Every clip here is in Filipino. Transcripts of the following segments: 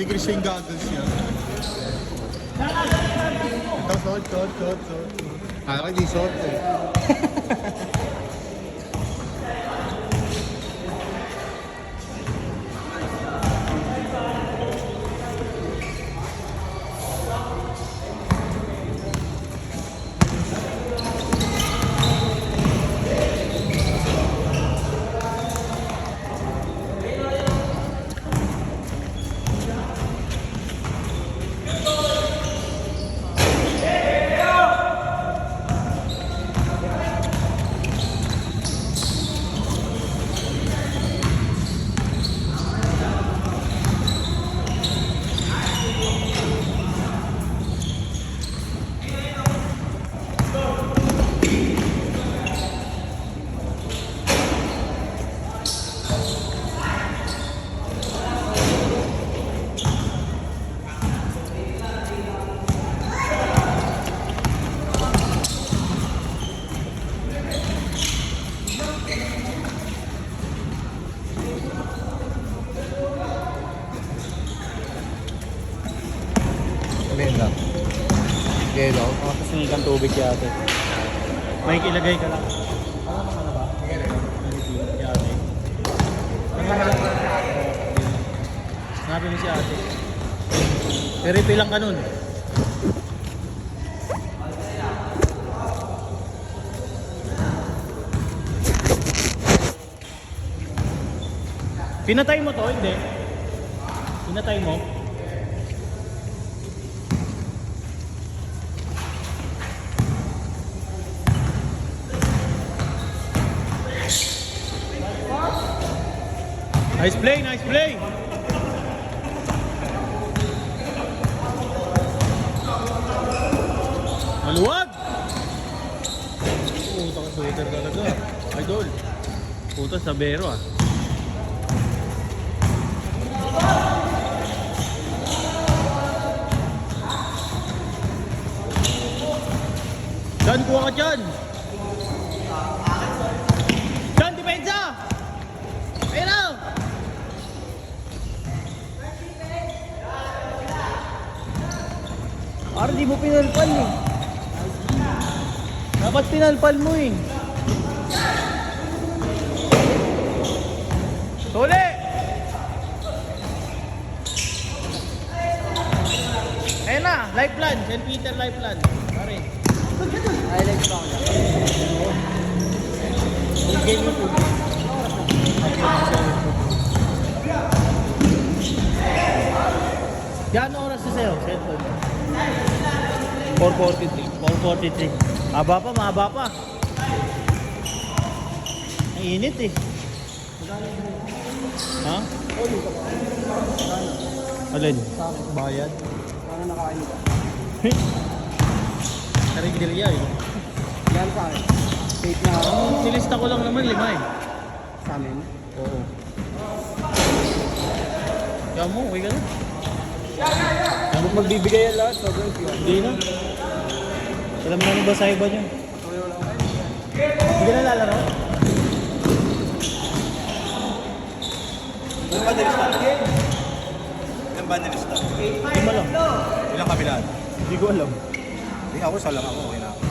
degrees yung goggles niya. Ito, suot. Kala ko di suot eh. Benda. Gelo. Tapos sinigang tubig yate. May ilagay ka lang. Ano ba? Yate. Sinabi mo si ate. I-refill lang ka nun. Pinatay mo to? Hindi. Pinatay mo? Nice play, nice play. Maluwag. Puta ka sweater talaga. Idol. Puta sabero ah. Dan, kuha ka dyan. Dan, depensa. Ayun na. Parang di mo pinalpal eh. Dapat pinalpal mo eh. Tole! Ayun na, life plan. St. Peter life plan. Pare. Ay, life plan. Game mo po. Gano'ng oras na sa'yo? Cellphone. 4:43. Mahaba pa. Ang init eh. Ha? Alin? Bayad. Paano nakain ka? Karigdilya eh. Yan sa akin. Safe na ako. Nilista ko lang naman 5 eh. Sa amin. Oo. Kaya mo, uwi ka na. Ano magbibigay yan lahat? Sobrang siya. Hindi na. Alam na ni ba sa iba niyo? Hindi ka na lalaro? Ilang bundles na? Ilang bundles na? 5 lang. Ilang kabilaan? Hindi ko alam. Hindi ako, isa lang ako. Okay na ako.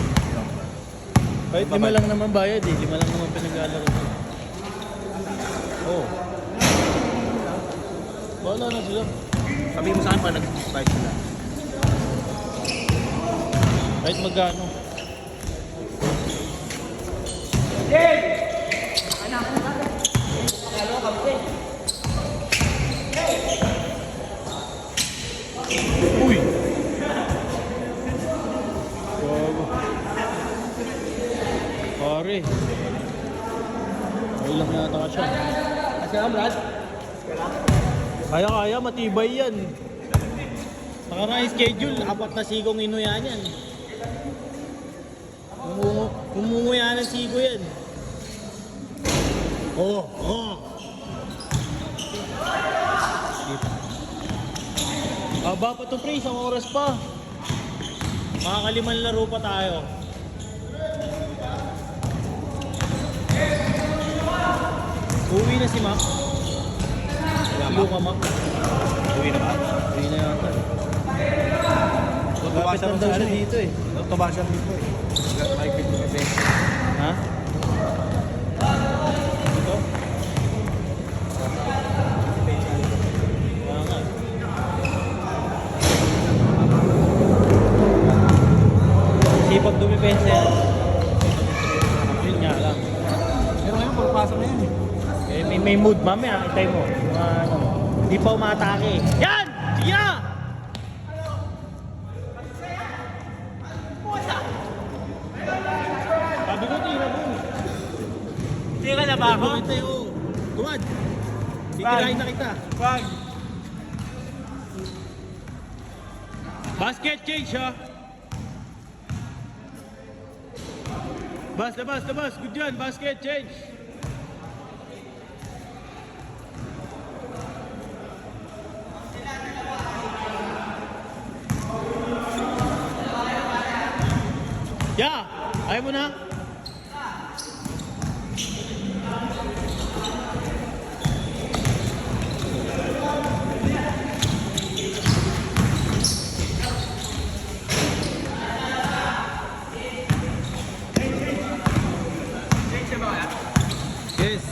Kahit 5 lang naman bayad eh. 5 lang naman pinaglalaro. Oo. Bahala na sila. Sabihin mo sa akin pa nag-fight sila. Kahit magkano. Uy! Gago. Pare. Ay lang yata ka siya. Kasi ka, Brad? Kaya, matibay yan. Nakaraan schedule, 4 na sigong inuyan yan. Kumunguya ng sigo yan. Oo. Aba pa to pre, 1 oras pa. Makakaliman laro pa tayo. Uwi na si Mac. Si Luka Mac. Uwi na ba? Uwi na yata. Lapit lang daw siya dito eh. Tuba siya dito eh. May pinipin. Ha? Dito? Kaya nga. Sipag dumipensa yan. Yun nga lang. Pero ngayon, pagpasok na yan eh. Eh, may mood mamaya, itay mo. Ano, hindi pa umatake. Yan! Sige na! Sabi ko, tira mo. Tira na ba ako? Tuwad! Titirahin na kita. Wag! Basket change ha. Labas. Good yan. Basket change. Yeah. Ayaw mo na. Yes!